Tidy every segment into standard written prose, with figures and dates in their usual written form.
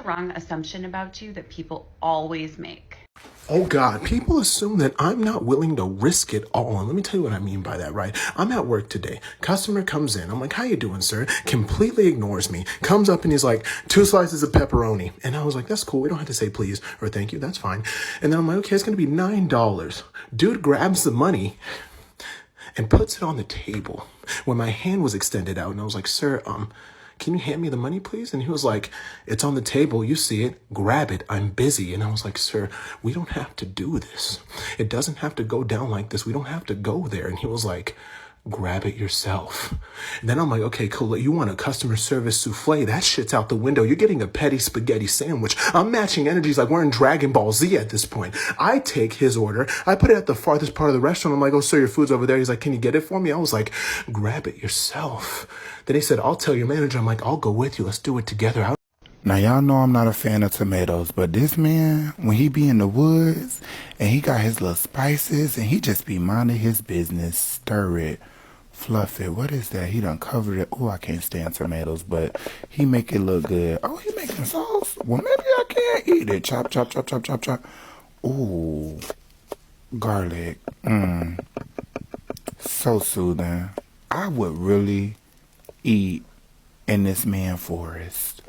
the wrong assumption about you that people always make. Oh God, people assume that I'm not willing to risk it all. And let me tell you what I mean by that, right? I'm at work today. Customer comes in. I'm like, how you doing, sir? Completely ignores me. Comes up and he's like, 2 slices of pepperoni. And I was like, that's cool. We don't have to say please or thank you. That's fine. And then I'm like, okay, it's going to be $9. Dude grabs the money and puts it on the table when my hand was extended out. And I was like, sir, can you hand me the money, please? And he was like, it's on the table. You see it. Grab it. I'm busy. And I was like, sir, we don't have to do this. It doesn't have to go down like this. We don't have to go there. And he was like, grab it yourself. And then I'm like, okay, cool. You want a customer service souffle? That shit's out the window. You're getting a petty spaghetti sandwich. I'm matching energies like we're in Dragon Ball Z at this point. I take his order. I put it at the farthest part of the restaurant. I'm like, oh, sir, your food's over there. He's like, can you get it for me? I was like, grab it yourself. Then he said, I'll tell your manager. I'm like, I'll go with you. Let's do it together. Now, y'all know I'm not a fan of tomatoes, but this man, when he be in the woods and he got his little spices and he just be minding his business, stir it, fluff it. What is that? He done covered it. Oh, I can't stand tomatoes, but he make it look good. Oh, he making sauce? Well, maybe I can't eat it. Chop, chop, chop, chop, chop, chop. Ooh, garlic. So soothing. I would really eat in this man forest.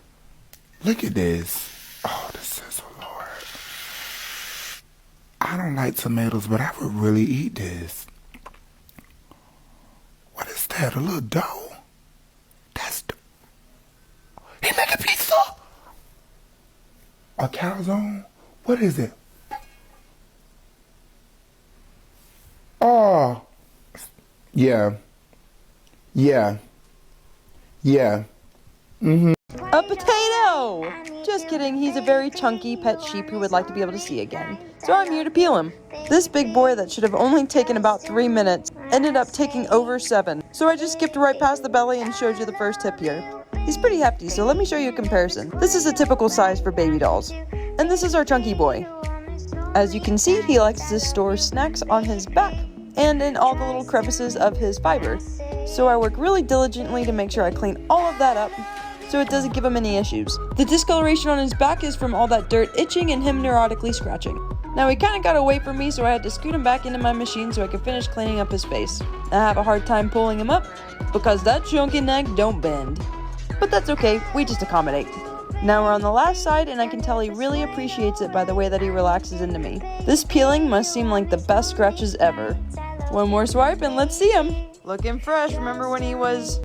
Look at this. Oh, this is the Lord. I don't like tomatoes, but I would really eat this. What is that? A little dough? That's... He make a pizza? A calzone? What is it? Oh. Yeah. Yeah. Yeah. A potato! Just kidding, he's a very chunky pet sheep who would like to be able to see again. So I'm here to peel him. This big boy that should have only taken about 3 minutes ended up taking over 7. So I just skipped right past the belly and showed you the first tip here. He's pretty hefty, so let me show you a comparison. This is a typical size for baby dolls. And this is our chunky boy. As you can see, he likes to store snacks on his back and in all the little crevices of his fiber. So I work really diligently to make sure I clean all of that up so it doesn't give him any issues. The discoloration on his back is from all that dirt itching and him neurotically scratching. Now he kinda got away from me, so I had to scoot him back into my machine so I could finish cleaning up his face. I have a hard time pulling him up because that chunky neck don't bend. But that's okay, we just accommodate. Now we're on the last side and I can tell he really appreciates it by the way that he relaxes into me. This peeling must seem like the best scratches ever. One more swipe and let's see him. Looking fresh, remember when he was...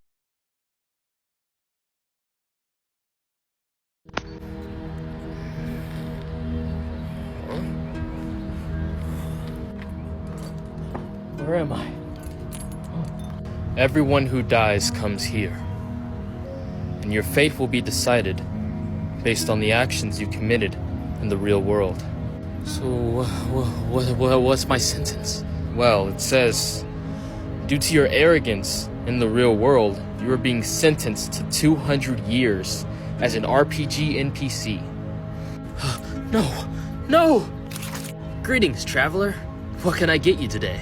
Where am I? Everyone who dies comes here. And your fate will be decided based on the actions you committed in the real world. So, what's my sentence? Well, it says, due to your arrogance in the real world, you are being sentenced to 200 years as an RPG NPC. No! No! Greetings, traveler. What can I get you today?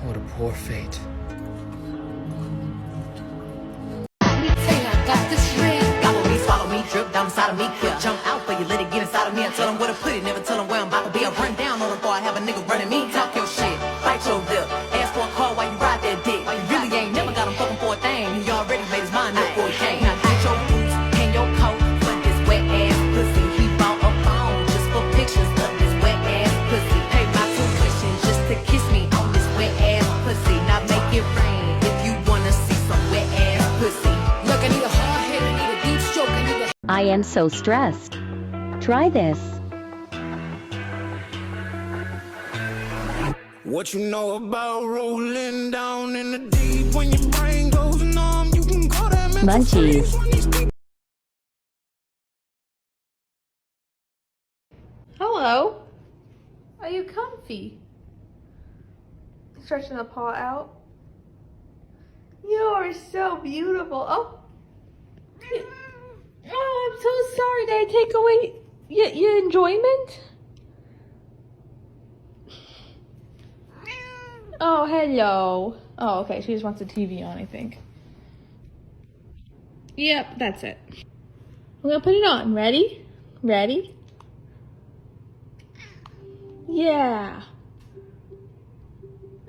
What a poor fate. Drip down inside of me, quick jump out for you, let it get inside of me. I tell them where to put it, never tell them where I'm about to be. I run down on them before I have a nigga running me. Talk your shit, bite your lip, ask for a call while you ride that dick. You really ain't never got him fucking for a thing. He already made his mind up before he came. Now get your boots and your coat for this wet ass pussy. He bought a phone just for pictures of this wet ass pussy. Pay my tuition just to kiss me on this wet ass pussy. Now make it rain if you wanna see some wet ass pussy. Look, I need a hard hit, I need a deep stroke, I need a... I am so stressed. Try this. What you know about rolling down in the deep? When your brain goes numb, you can call that Munchies. Hello. Are you comfy? Stretching the paw out. You are so beautiful. Oh. Oh, I'm so sorry. Did I take away your enjoyment? Oh, hello. Oh, okay. She just wants the TV on, I think. Yep, that's it. I'm gonna put it on. Ready? Ready? Yeah.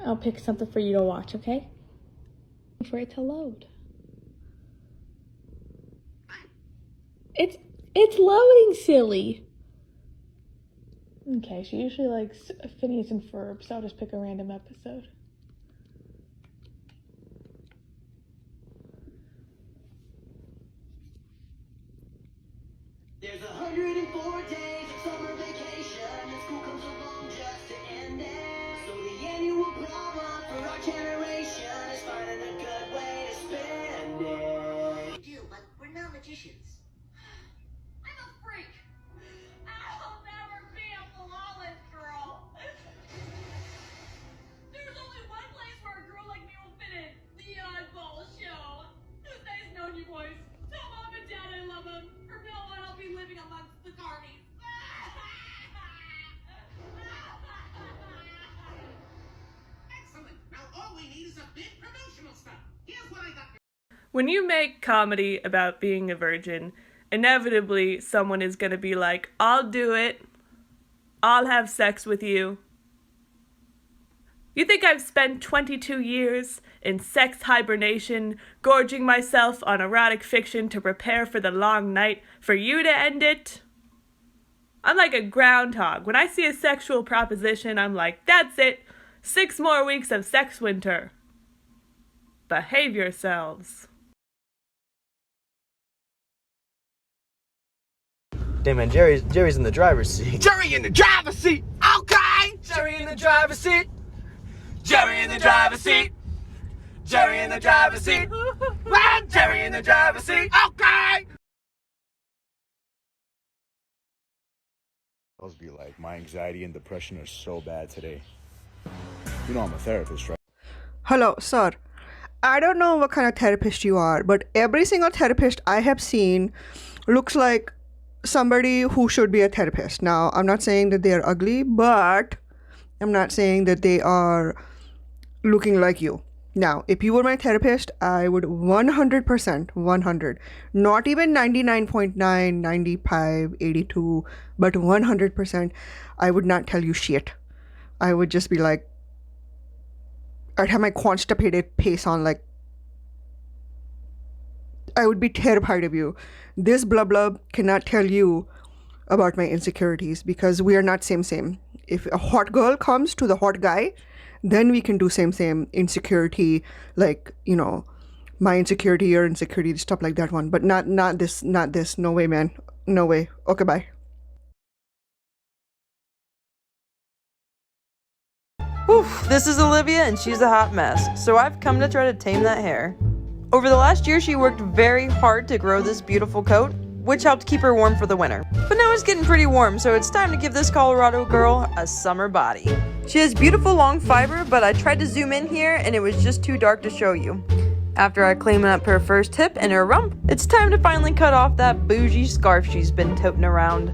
I'll pick something for you to watch, okay? For it to load. It's loading, silly. Okay, she usually likes Phineas and Ferb, so I'll just pick a random episode. There's 104 days of summer vacation, and school comes along just to end it. So the annual problem for our generation is finding a good way to spend it. We do, but we're not magicians. I'm a freak. I'll never be a flawless girl. There's only one place where a girl like me will fit in. The Oddball Show. Who's nice knowing you boys? Tell Mom and Dad I love them. From now on, I'll be living amongst the carnies. Excellent. Now all we need is a bit promotional stuff. Here's what I got. When you make comedy about being a virgin, inevitably someone is going to be like, I'll do it. I'll have sex with you. You think I've spent 22 years in sex hibernation, gorging myself on erotic fiction to prepare for the long night for you to end it? I'm like a groundhog. When I see a sexual proposition, I'm like, that's it. 6 more weeks of sex winter. Behave yourselves. Damn man, Jerry's in the driver's seat. Jerry in the driver's seat. Okay. Jerry in the driver's seat. Jerry in the driver's seat. Jerry in the driver's seat. Jerry in the driver's seat. Okay. Must be like, my anxiety and depression are so bad today. You know I'm a therapist, right? Hello, sir. I don't know what kind of therapist you are, but every single therapist I have seen looks like somebody who should be a therapist. Now, I'm not saying that they are ugly, but I'm not saying that they are looking like you. Now, if you were my therapist, I would 100%, 100, not even 99.9, 95, 82, but 100%, I would not tell you shit. I would just be like, I'd have my constipated pace on, like, I would be terrified of you. This blub blub cannot tell you about my insecurities because we are not same. If a hot girl comes to the hot guy, then we can do same insecurity, like, you know, my insecurity, your insecurity, stuff like that one. But not this. No way, man. No way. Okay, bye. Oof, this is Olivia and she's a hot mess, so I've come to try to tame that hair. Over the last year, she worked very hard to grow this beautiful coat, which helped keep her warm for the winter. But now it's getting pretty warm, so it's time to give this Colorado girl a summer body. She has beautiful long fiber, but I tried to zoom in here and it was just too dark to show you. After I clean up her first hip and her rump, it's time to finally cut off that bougie scarf she's been toting around.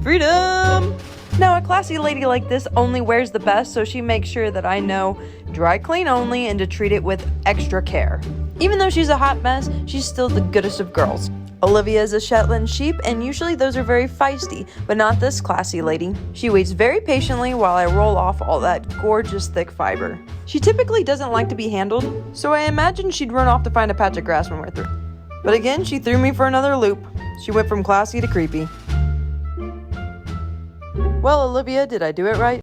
Freedom! Now, a classy lady like this only wears the best, so she makes sure that I know dry clean only and to treat it with extra care. Even though she's a hot mess, she's still the goodest of girls. Olivia is a Shetland sheep, and usually those are very feisty, but not this classy lady. She waits very patiently while I roll off all that gorgeous thick fiber. She typically doesn't like to be handled, so I imagine she'd run off to find a patch of grass when we're through. But again, she threw me for another loop. She went from classy to creepy. Well, Olivia, did I do it right?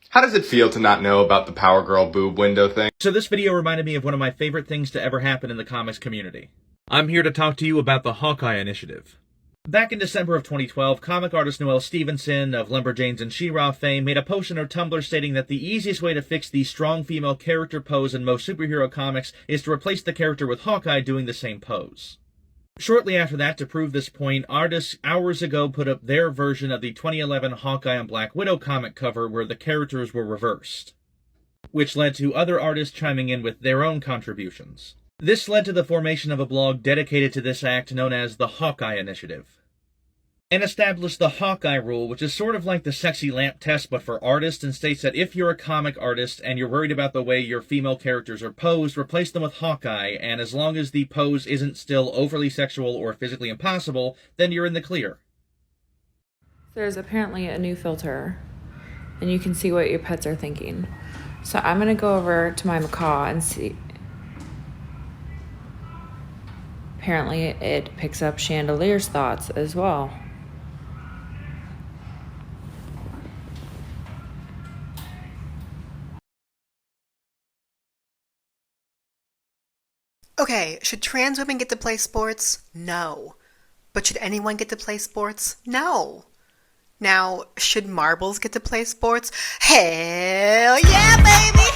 How does it feel to not know about the Power Girl boob window thing? So this video reminded me of one of my favorite things to ever happen in the comics community. I'm here to talk to you about the Hawkeye Initiative. Back in December of 2012, comic artist Noelle Stevenson of Lumberjanes and She-Ra fame made a post on her Tumblr stating that the easiest way to fix the strong female character pose in most superhero comics is to replace the character with Hawkeye doing the same pose. Shortly after that, to prove this point, artists hours ago put up their version of the 2011 Hawkeye and Black Widow comic cover where the characters were reversed, which led to other artists chiming in with their own contributions. This led to the formation of a blog dedicated to this act known as the Hawkeye Initiative. And established the Hawkeye rule, which is sort of like the sexy lamp test but for artists, and states that if you're a comic artist and you're worried about the way your female characters are posed, replace them with Hawkeye, and as long as the pose isn't still overly sexual or physically impossible, then you're in the clear. There's apparently a new filter, and you can see what your pets are thinking. So I'm gonna go over to my macaw and see. Apparently it picks up Chandelier's thoughts as well. Okay, should trans women get to play sports? No. But should anyone get to play sports? No. Now, should marbles get to play sports? Hell yeah, baby!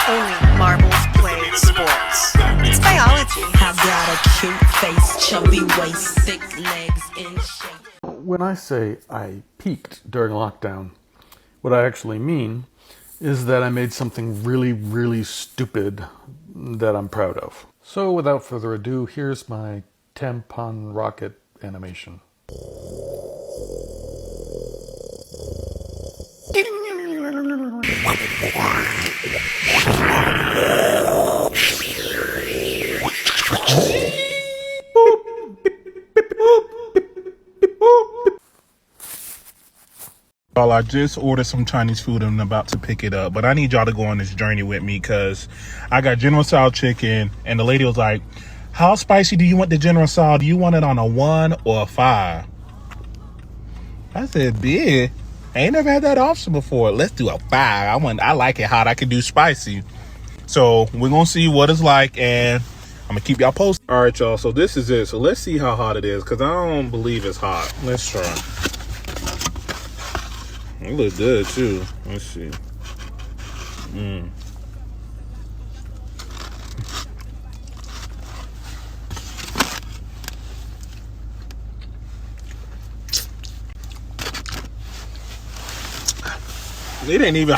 Only marbles play sports. It's biology. I got a cute face, chubby waist, thick legs in shape. When I say I peaked during lockdown, what I actually mean is that I made something really, really stupid that I'm proud of. So without further ado, here's my tampon rocket animation. Well, I just ordered some Chinese food and I'm about to pick it up, but I need y'all to go on this journey with me because I got General Tso chicken and the lady was like, how spicy do you want the General Tso? Do you want it on a 1 or a 5? I said, bitch, I ain't never had that option before. Let's do a 5. I like it hot. I can do spicy. So we're going to see what it's like and I'm going to keep y'all posted. All right, y'all. So this is it. So let's see how hot it is because I don't believe it's hot. Let's try. It looks good too. Let's see. It ain't even.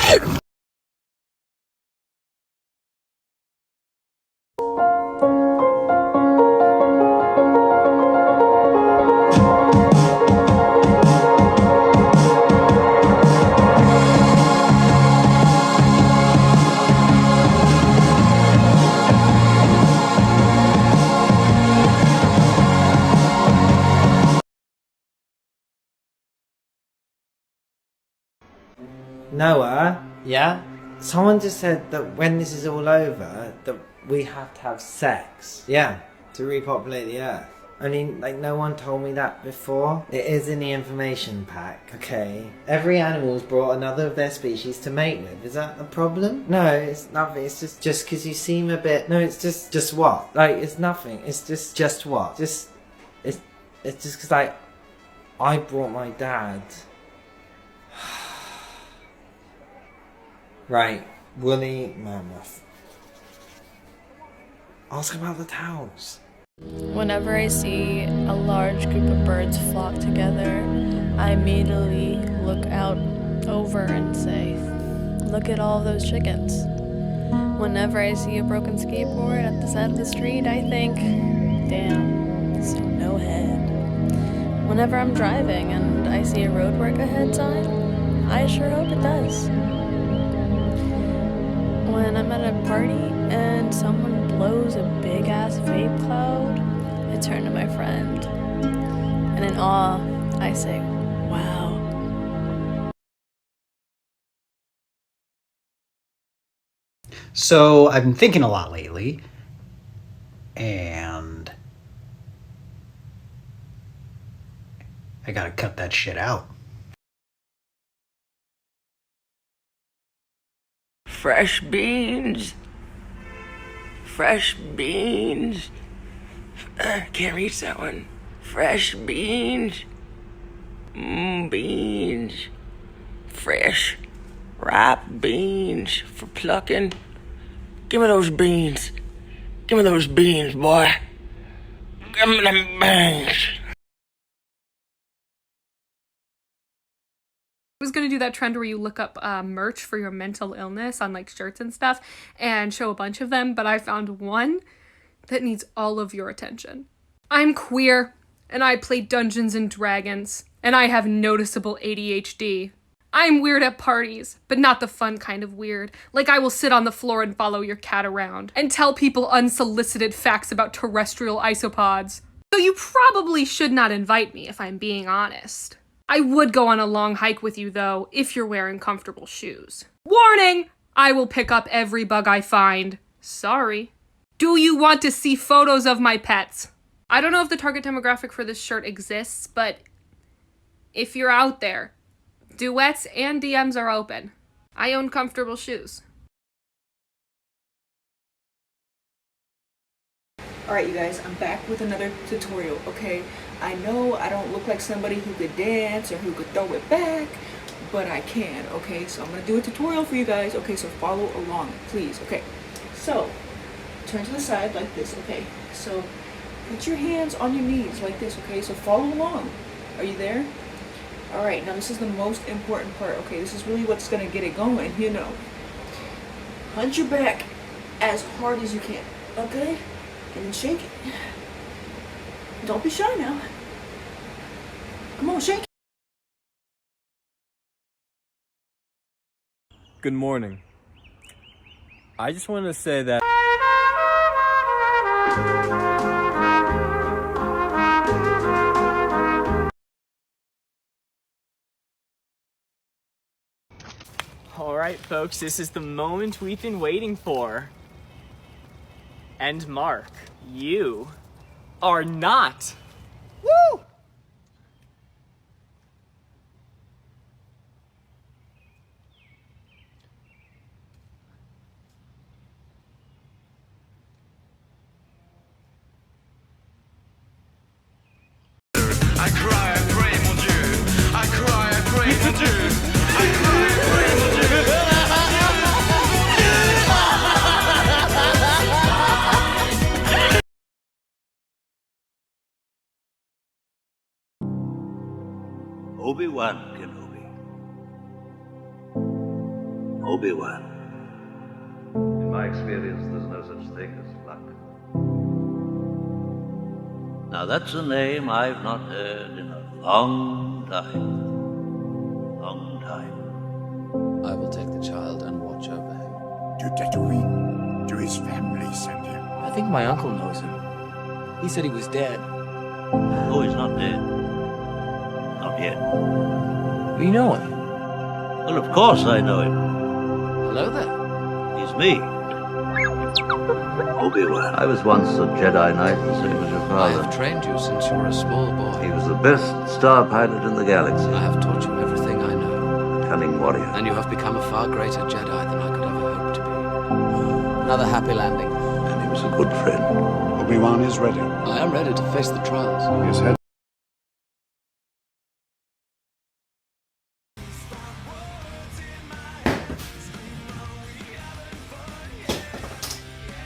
Noah, yeah? Someone just said that when this is all over, that we have to have sex. Yeah, to repopulate the earth. Only, like, no one told me that before. It is in the information pack, okay? Every animal's brought another of their species to mate with. Is that a problem? No, it's nothing. It's just because you seem a bit... No, it's just what? Like, it's nothing. It's just what? It's just because, like, I brought my dad... Right, woolly mammoth. Ask about the towels. Whenever I see a large group of birds flock together, I immediately look out over and say, look at all those chickens. Whenever I see a broken skateboard at the side of the street, I think, damn, so no head. Whenever I'm driving and I see a road work ahead sign, I sure hope it does. When I'm at a party and someone blows a big ass vape cloud, I turn to my friend and in awe I say, wow. So I've been thinking a lot lately, and I gotta cut that shit out. Fresh beans. Fresh beans. Can't reach that one. Fresh beans. Beans. Fresh, ripe beans for plucking. Give me those beans. Give me those beans, boy. Give me them beans. was going to do that trend where you look up merch for your mental illness on like shirts and stuff and show a bunch of them, but I found one that needs all of your attention. I'm queer and I play Dungeons and Dragons and I have noticeable ADHD. I'm weird at parties, but not the fun kind of weird. Like I will sit on the floor and follow your cat around and tell people unsolicited facts about terrestrial isopods. So you probably should not invite me if I'm being honest. I would go on a long hike with you though, if you're wearing comfortable shoes. Warning! I will pick up every bug I find. Sorry. Do you want to see photos of my pets? I don't know if the target demographic for this shirt exists, but if you're out there, duets and DMs are open. I own comfortable shoes. Alright you guys, I'm back with another tutorial, okay? I know I don't look like somebody who could dance or who could throw it back, but I can, okay? So I'm gonna do a tutorial for you guys, okay? So follow along, please, okay? So, turn to the side like this, okay? So, put your hands on your knees like this, okay? So follow along. Are you there? Alright, now this is the most important part, okay? This is really what's gonna get it going, you know. Hunch your back as hard as you can, okay? And then shake it. Don't be shy now. Come on, shake it. Good morning. I just wanted to say that Alright folks, this is the moment we've been waiting for. And Mark, you are not. Woo! I cry, I pray, mon Dieu. I cry, I pray, mon Dieu. I cry, I pray, mon Dieu. Obi-Wan Kenobi. Obi-Wan. In my experience, there's no such thing as luck. Now that's a name I've not heard in a long time. Long time. I will take the child and watch over him. To Tatooine? Do his family send him? I think my uncle knows him. He said he was dead. Oh, he's not dead. Not yet. You know him? Well, of course I know him. Hello there. He's me. Obi-Wan. I was once a Jedi Knight, the same as your I father. have trained you since you were a small boy. He was the best star pilot in the galaxy. I have taught you everything I know. A cunning warrior. And you have become a far greater Jedi than I could ever hope to be. Another happy landing. And he was a good friend. Obi-Wan is ready. I am ready to face the trials. His head.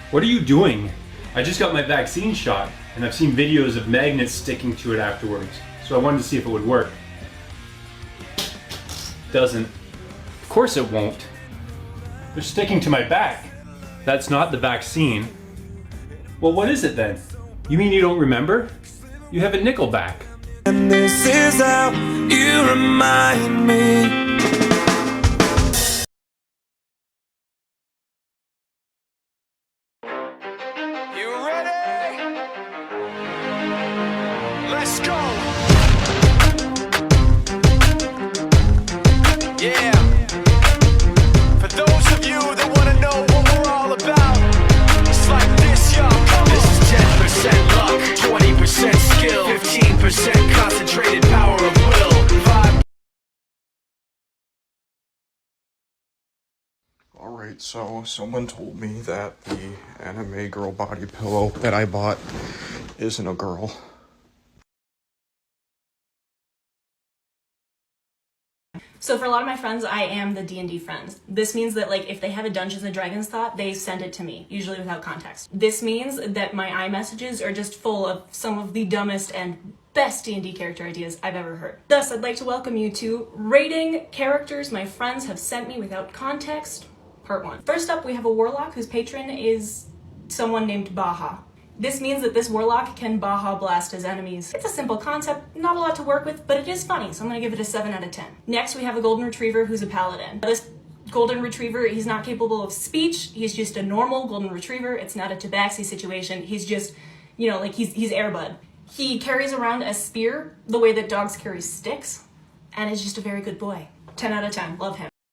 What are you doing? I just got my vaccine shot, and I've seen videos of magnets sticking to it afterwards, so I wanted to see if it would work. Doesn't. Of course it won't. They're sticking to my back. That's not the vaccine. Well, what is it then? You mean you don't remember? You have a nickel back. And this is how you remind me. Let's go! Yeah! For those of you that want to know what we're all about, it's like this, y'all. This is 10% luck, 20% skill, 15% concentrated power of will, 5. Alright, so someone told me that the anime girl body pillow that I bought isn't a girl. So for a lot of my friends, I am the D&D friends. This means that like if they have a Dungeons & Dragons thought, they send it to me, usually without context. This means that my iMessages are just full of some of the dumbest and best D&D character ideas I've ever heard. Thus, I'd like to welcome you to Rating Characters My Friends Have Sent Me Without Context, Part 1. First up, we have a warlock whose patron is someone named Baja. This means that this warlock can Baja blast his enemies. It's a simple concept, not a lot to work with, but it is funny, so I'm gonna give it a 7 out of 10. Next, we have a golden retriever who's a paladin. This golden retriever, he's not capable of speech, he's just a normal golden retriever. It's not a tabaxi situation, he's just, you know, like he's Airbud. He carries around a spear the way that dogs carry sticks, and is just a very good boy. 10 out of 10, love him.